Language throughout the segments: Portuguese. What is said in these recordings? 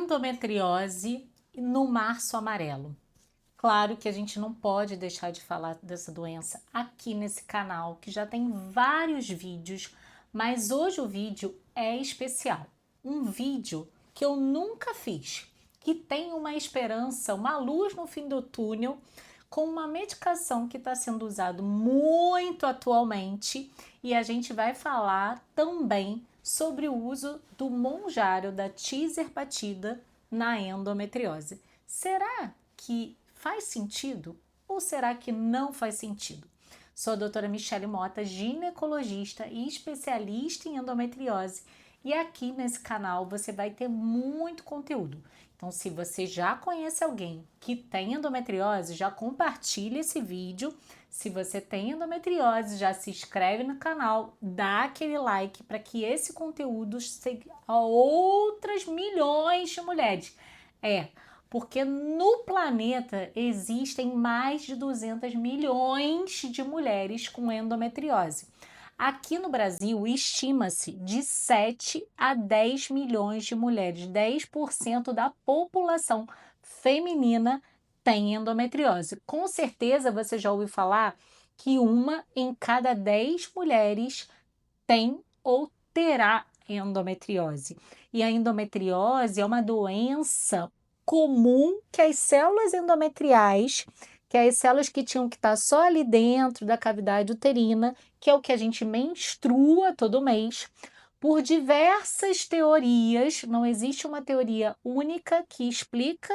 endometriose no março amarelo. Claro que a gente não pode deixar de falar dessa doença aqui nesse canal, que já tem vários vídeos, mas hoje o vídeo é especial. Um vídeo que eu nunca fiz, que tem uma esperança, uma luz no fim do túnel, com uma medicação que está sendo usada muito atualmente, e a gente vai falar também sobre o uso do Mounjaro, da tizerbatida, na endometriose. Será que faz sentido ou será que não faz sentido? Sou a doutora Michele Mota, ginecologista e especialista em endometriose, e aqui nesse canal você vai ter muito conteúdo. Então, se você já conhece alguém que tem endometriose, já compartilha esse vídeo. Se você tem endometriose, já se inscreve no canal, dá aquele like para que esse conteúdo chegue a outras milhões de mulheres. Porque no planeta existem mais de 200 milhões de mulheres com endometriose. Aqui no Brasil, estima-se de 7 a 10 milhões de mulheres, 10% da população feminina tem endometriose. Com certeza você já ouviu falar que uma em cada 10 mulheres tem ou terá endometriose. E a endometriose é uma doença comum que as células endometriais, que é as células que tinham que estar só ali dentro da cavidade uterina, que é o que a gente menstrua todo mês, por diversas teorias, não existe uma teoria única que explica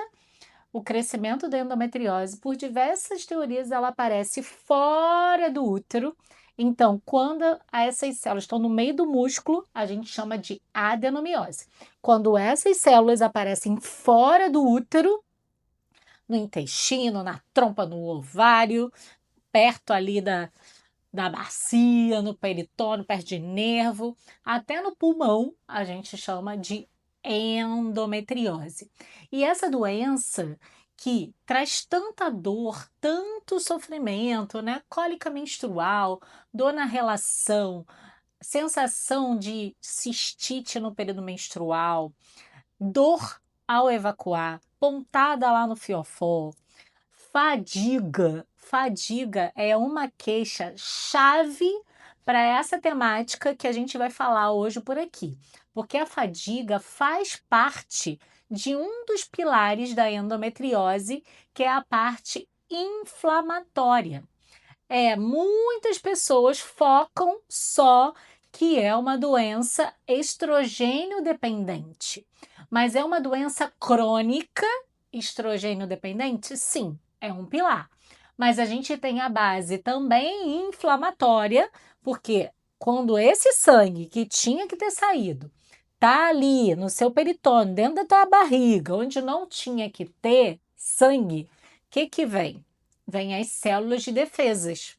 o crescimento da endometriose. Por diversas teorias, ela aparece fora do útero. Então, quando essas células estão no meio do músculo, a gente chama de adenomiose. Quando essas células aparecem fora do útero, no intestino, na trompa, no ovário, perto ali da bacia, no peritônio, perto de nervo, até no pulmão, a gente chama de endometriose. E essa doença que traz tanta dor, tanto sofrimento, né? Cólica menstrual, dor na relação, sensação de cistite no período menstrual, dor ao evacuar, pontada lá no fiofó, fadiga. Fadiga é uma queixa-chave para essa temática que a gente vai falar hoje por aqui, porque a fadiga faz parte de um dos pilares da endometriose, que é a parte inflamatória. Muitas pessoas focam só que é uma doença estrogênio dependente, mas é uma doença crônica estrogênio dependente? Sim, é um pilar. Mas a gente tem a base também inflamatória, porque quando esse sangue que tinha que ter saído tá ali no seu peritônio, dentro da tua barriga, onde não tinha que ter sangue, o que vem? Vem as células de defesas,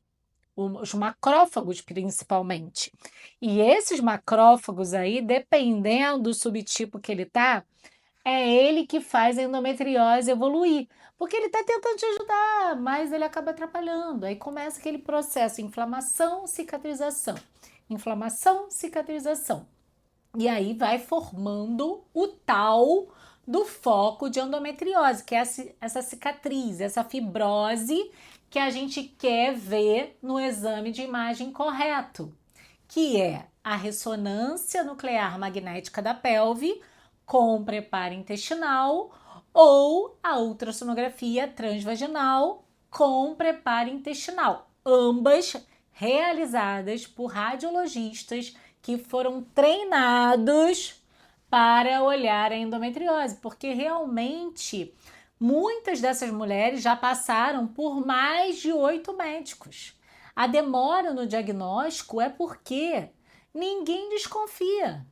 os macrófagos principalmente. E esses macrófagos aí, dependendo do subtipo que ele tá, é ele que faz a endometriose evoluir, porque ele está tentando te ajudar, mas ele acaba atrapalhando. Aí começa aquele processo, inflamação, cicatrização, inflamação, cicatrização. E aí vai formando o tal do foco de endometriose, que é essa cicatriz, essa fibrose que a gente quer ver no exame de imagem correto, que é a ressonância nuclear magnética da pelve com preparo intestinal ou a ultrassonografia transvaginal com preparo intestinal, ambas realizadas por radiologistas que foram treinados para olhar a endometriose, porque realmente muitas dessas mulheres já passaram por mais de 8 médicos. A demora no diagnóstico é porque ninguém desconfia.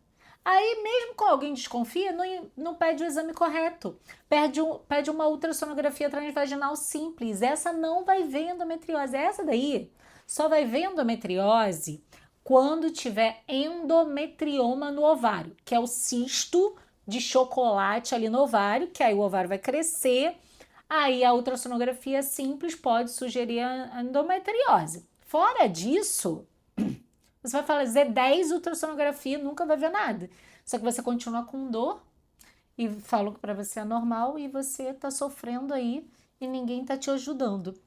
Aí, mesmo com alguém desconfia, não pede o exame correto. Pede uma ultrassonografia transvaginal simples. Essa não vai ver endometriose. Essa daí só vai ver endometriose quando tiver endometrioma no ovário, que é o cisto de chocolate ali no ovário, que aí o ovário vai crescer. Aí a ultrassonografia simples pode sugerir a endometriose. Fora disso, você vai fazer 10 ultrassonografia, nunca vai ver nada. Só que você continua com dor e falam que para você é normal e você está sofrendo aí e ninguém está te ajudando.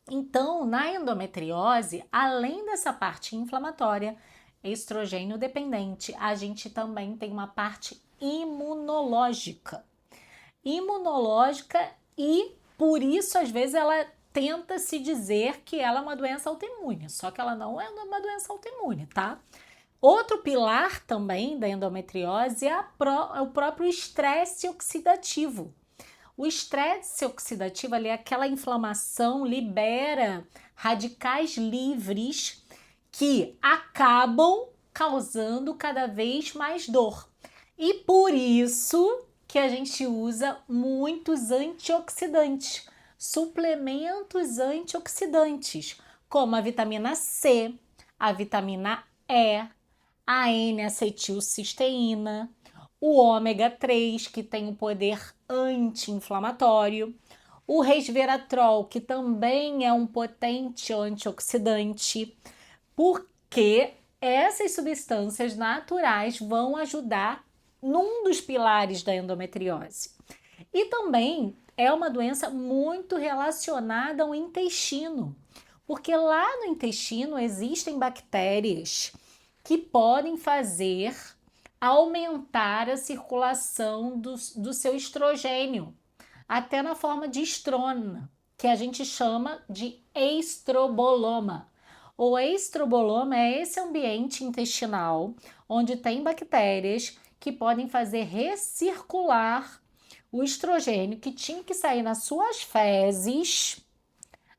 Então, na endometriose, além dessa parte inflamatória, estrogênio dependente, a gente também tem uma parte imunológica. Imunológica e por isso às vezes ela tenta se dizer que ela é uma doença autoimune, só que ela não é uma doença autoimune, tá? Outro pilar também da endometriose é o próprio estresse oxidativo. O estresse oxidativo ali é aquela inflamação, libera radicais livres que acabam causando cada vez mais dor. E por isso que a gente usa muitos antioxidantes, suplementos antioxidantes, como a vitamina C, a vitamina E, a N-acetilcisteína, o ômega 3, que tem o poder anti-inflamatório, o resveratrol, que também é um potente antioxidante, porque essas substâncias naturais vão ajudar num dos pilares da endometriose. E também é uma doença muito relacionada ao intestino, porque lá no intestino existem bactérias que podem fazer aumentar a circulação do seu estrogênio, até na forma de estrona, que a gente chama de estroboloma. O estroboloma é esse ambiente intestinal onde tem bactérias que podem fazer recircular o estrogênio que tinha que sair nas suas fezes,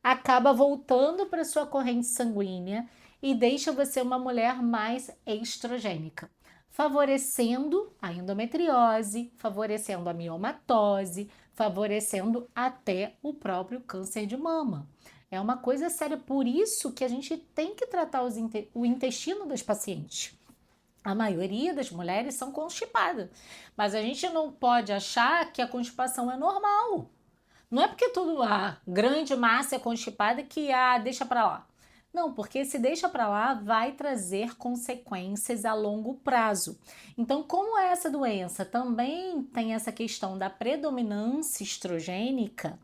acaba voltando para sua corrente sanguínea e deixa você uma mulher mais estrogênica, favorecendo a endometriose, favorecendo a miomatose, favorecendo até o próprio câncer de mama. É uma coisa séria, por isso que a gente tem que tratar o intestino das pacientes. A maioria das mulheres são constipadas, mas a gente não pode achar que a constipação é normal. Não é porque tudo a grande massa é constipada que deixa para lá. Não, porque se deixa para lá vai trazer consequências a longo prazo. Então, como essa doença também tem essa questão da predominância estrogênica,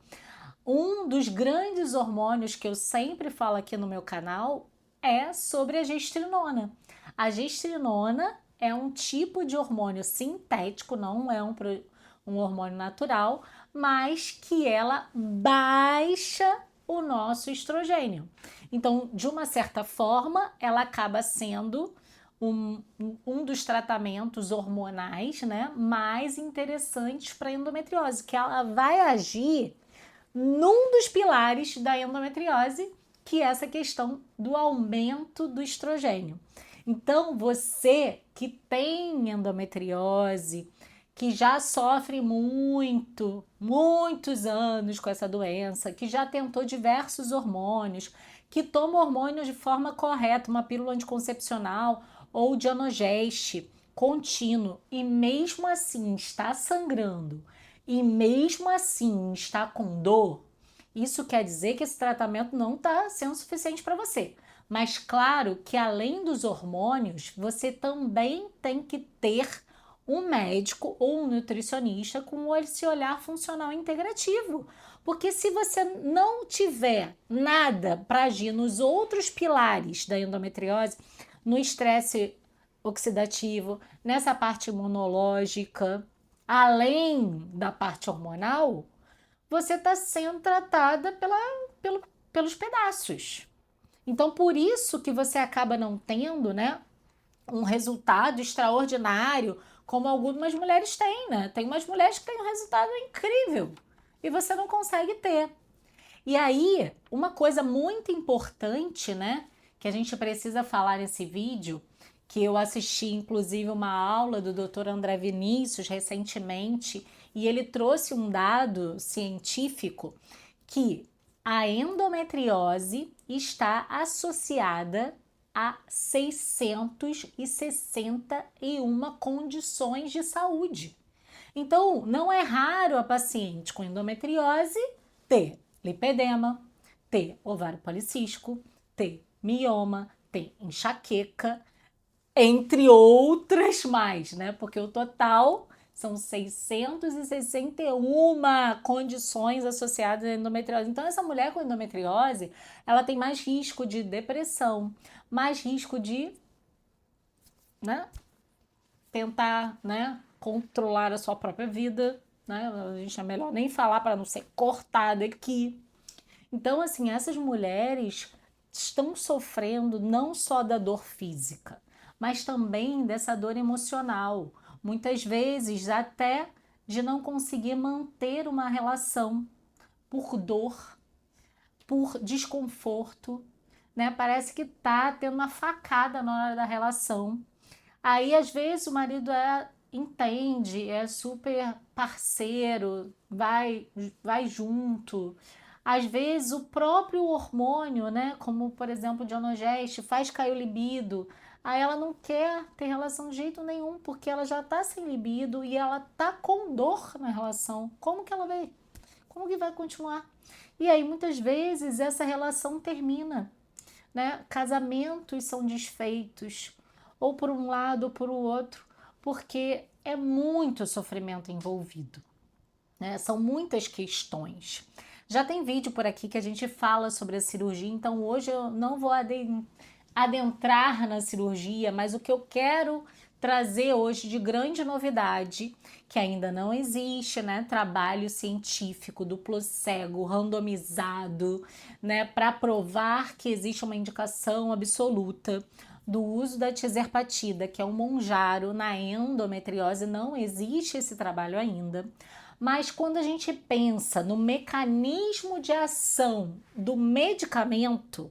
um dos grandes hormônios que eu sempre falo aqui no meu canal é sobre a gestrinona. A gestrinona é um tipo de hormônio sintético, não é um hormônio natural, mas que ela baixa o nosso estrogênio. Então, de uma certa forma, ela acaba sendo um dos tratamentos hormonais, né, mais interessantes para a endometriose, que ela vai agir num dos pilares da endometriose, que é essa questão do aumento do estrogênio. Então, você que tem endometriose, que já sofre muitos anos com essa doença, que já tentou diversos hormônios, que toma hormônios de forma correta, uma pílula anticoncepcional ou de Anogeste contínuo, e mesmo assim está sangrando, e mesmo assim está com dor, isso quer dizer que esse tratamento não está sendo suficiente para você. Mas claro que além dos hormônios, você também tem que ter um médico ou um nutricionista com esse olhar funcional integrativo. Porque se você não tiver nada para agir nos outros pilares da endometriose, no estresse oxidativo, nessa parte imunológica, além da parte hormonal, você está sendo tratada pelos pedaços. Então, por isso que você acaba não tendo, né, um resultado extraordinário, como algumas mulheres têm, né? Tem umas mulheres que têm um resultado incrível e você não consegue ter. E aí, uma coisa muito importante, né, que a gente precisa falar nesse vídeo, que eu assisti inclusive uma aula do Dr. André Vinícius recentemente, e ele trouxe um dado científico que a endometriose está associada a 661 condições de saúde. Então, não é raro a paciente com endometriose ter lipedema, ter ovário policístico, ter mioma, ter enxaqueca, entre outras mais, né? Porque o total São 661 condições associadas à endometriose. Então, essa mulher com endometriose, ela tem mais risco de depressão, mais risco de, né, tentar, né, controlar a sua própria vida, né? A gente é melhor nem falar para não ser cortada aqui. Então, assim, essas mulheres estão sofrendo não só da dor física, mas também dessa dor emocional. Muitas vezes até de não conseguir manter uma relação por dor, por desconforto, né? Parece que tá tendo uma facada na hora da relação. Aí, às vezes, o marido entende, é super parceiro, vai junto. Às vezes, o próprio hormônio, né, como, por exemplo, o Dionogeste, faz cair o libido. Aí ela não quer ter relação de jeito nenhum, porque ela já tá sem libido e ela tá com dor na relação. Como que ela vai? Como que vai continuar? E aí, muitas vezes, essa relação termina, né? Casamentos são desfeitos, ou por um lado ou por o outro, porque é muito sofrimento envolvido, né? São muitas questões. Já tem vídeo por aqui que a gente fala sobre a cirurgia, então hoje eu não vou adentrar na cirurgia, mas o que eu quero trazer hoje de grande novidade, que ainda não existe, né, trabalho científico duplo cego, randomizado, né, para provar que existe uma indicação absoluta do uso da tizerpatida, que é um monjaro na endometriose, não existe esse trabalho ainda. Mas quando a gente pensa no mecanismo de ação do medicamento,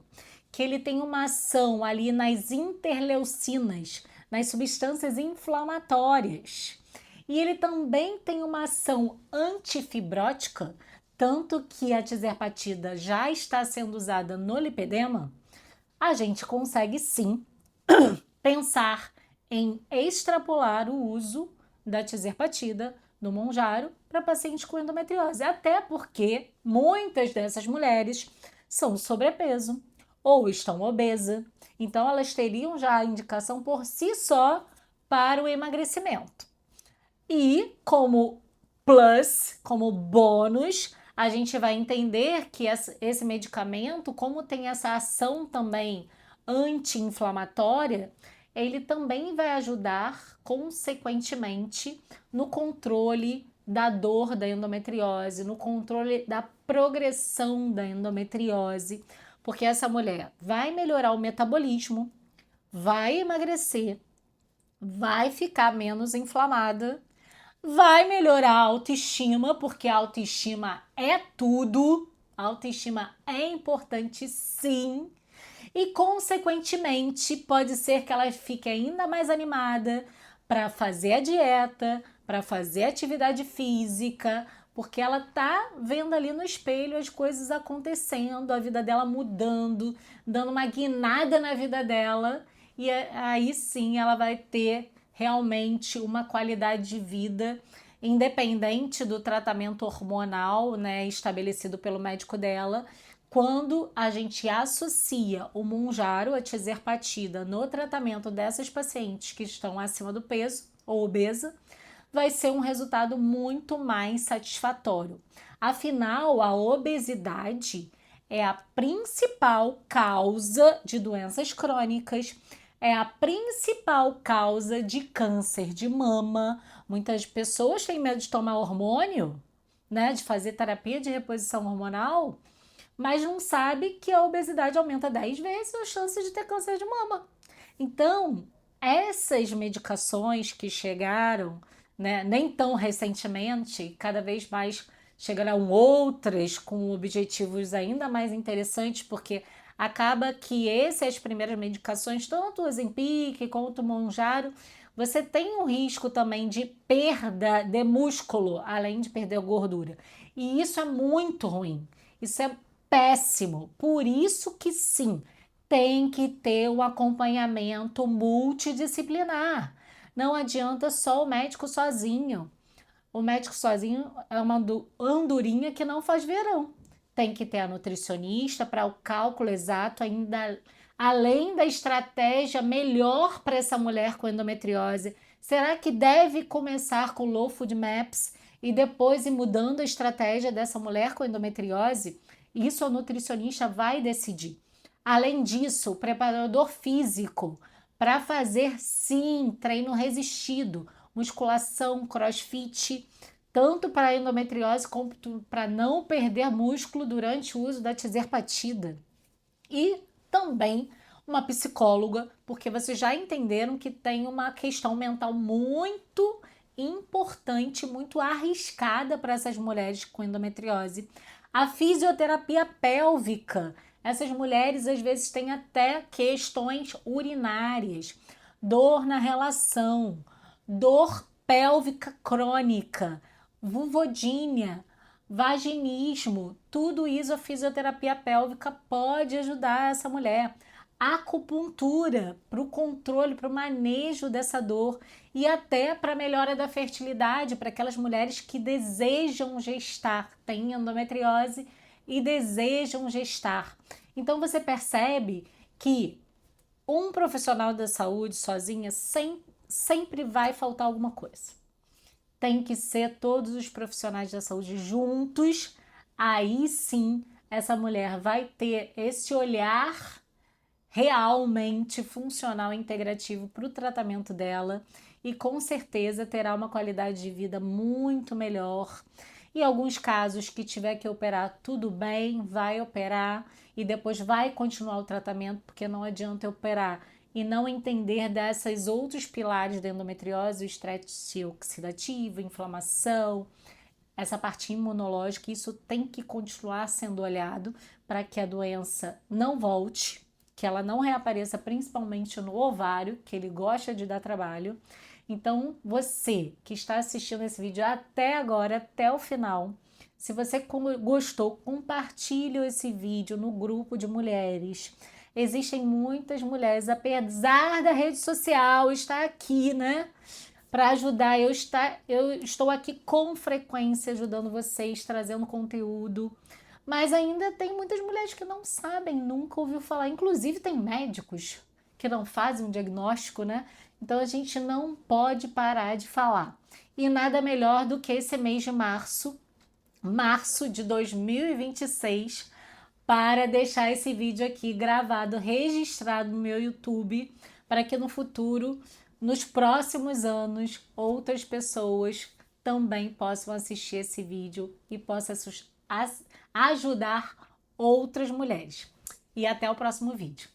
que ele tem uma ação ali nas interleucinas, nas substâncias inflamatórias. E ele também tem uma ação antifibrótica, tanto que a tizerpatida já está sendo usada no lipedema, a gente consegue sim pensar em extrapolar o uso da tizerpatida no monjaro para pacientes com endometriose, até porque muitas dessas mulheres são sobrepeso ou estão obesas, então elas teriam já a indicação por si só para o emagrecimento. E como plus, como bônus, a gente vai entender que esse medicamento, como tem essa ação também anti-inflamatória, ele também vai ajudar, consequentemente, no controle da dor da endometriose, no controle da progressão da endometriose, porque essa mulher vai melhorar o metabolismo, vai emagrecer, vai ficar menos inflamada, vai melhorar a autoestima, porque a autoestima é tudo, a autoestima é importante sim, e consequentemente pode ser que ela fique ainda mais animada para fazer a dieta, para fazer atividade física, porque ela tá vendo ali no espelho as coisas acontecendo, a vida dela mudando, dando uma guinada na vida dela, e aí sim ela vai ter realmente uma qualidade de vida independente do tratamento hormonal, né, estabelecido pelo médico dela. Quando a gente associa o monjaro, a tizerpatida, no tratamento dessas pacientes que estão acima do peso ou obesa, vai ser um resultado muito mais satisfatório. Afinal, a obesidade é a principal causa de doenças crônicas, é a principal causa de câncer de mama. Muitas pessoas têm medo de tomar hormônio, né, de fazer terapia de reposição hormonal, mas não sabe que a obesidade aumenta 10 vezes a chance de ter câncer de mama. Então, essas medicações que chegaram, né, nem tão recentemente, cada vez mais chegarão outras com objetivos ainda mais interessantes, porque acaba que essas primeiras medicações, tanto o Ozempic quanto o Mounjaro, você tem um risco também de perda de músculo, além de perder gordura. E isso é muito ruim. Isso é péssimo. Por isso que sim, tem que ter um acompanhamento multidisciplinar. Não adianta só o médico sozinho. O médico sozinho é uma andorinha que não faz verão. Tem que ter a nutricionista para o cálculo exato, ainda além da estratégia melhor para essa mulher com endometriose. Será que deve começar com low food maps e depois ir mudando a estratégia dessa mulher com endometriose? Isso a nutricionista vai decidir. Além disso, o preparador físico para fazer sim treino resistido, musculação, crossfit, tanto para a endometriose quanto para não perder músculo durante o uso da tirzepatida. E também uma psicóloga, porque vocês já entenderam que tem uma questão mental muito importante, muito arriscada para essas mulheres com endometriose. A fisioterapia pélvica. Essas mulheres às vezes têm até questões urinárias, dor na relação, dor pélvica crônica, vulvodínia, vaginismo, tudo isso a fisioterapia pélvica pode ajudar essa mulher. Acupuntura para o controle, para o manejo dessa dor e até para a melhora da fertilidade para aquelas mulheres que desejam gestar, têm endometriose e desejam gestar. Então você percebe que um profissional da saúde sozinha sempre vai faltar alguma coisa. Tem que ser todos os profissionais da saúde juntos, aí sim essa mulher vai ter esse olhar realmente funcional e integrativo para o tratamento dela e com certeza terá uma qualidade de vida muito melhor. Em alguns casos que tiver que operar, tudo bem, vai operar e depois vai continuar o tratamento, porque não adianta operar e não entender desses outros pilares da endometriose, o estresse oxidativo, inflamação, essa parte imunológica, isso tem que continuar sendo olhado para que a doença não volte, que ela não reapareça, principalmente no ovário, que ele gosta de dar trabalho. Então, você que está assistindo esse vídeo até agora, até o final, se você gostou, compartilhe esse vídeo no grupo de mulheres. Existem muitas mulheres, apesar da rede social estar aqui, né? Para ajudar, eu estou aqui com frequência ajudando vocês, trazendo conteúdo. Mas ainda tem muitas mulheres que não sabem, nunca ouviu falar. Inclusive tem médicos que não fazem um diagnóstico, né? Então a gente não pode parar de falar. E nada melhor do que esse mês de março de 2026, para deixar esse vídeo aqui gravado, registrado no meu YouTube, para que no futuro, nos próximos anos, outras pessoas também possam assistir esse vídeo e possam ajudar outras mulheres. E até o próximo vídeo.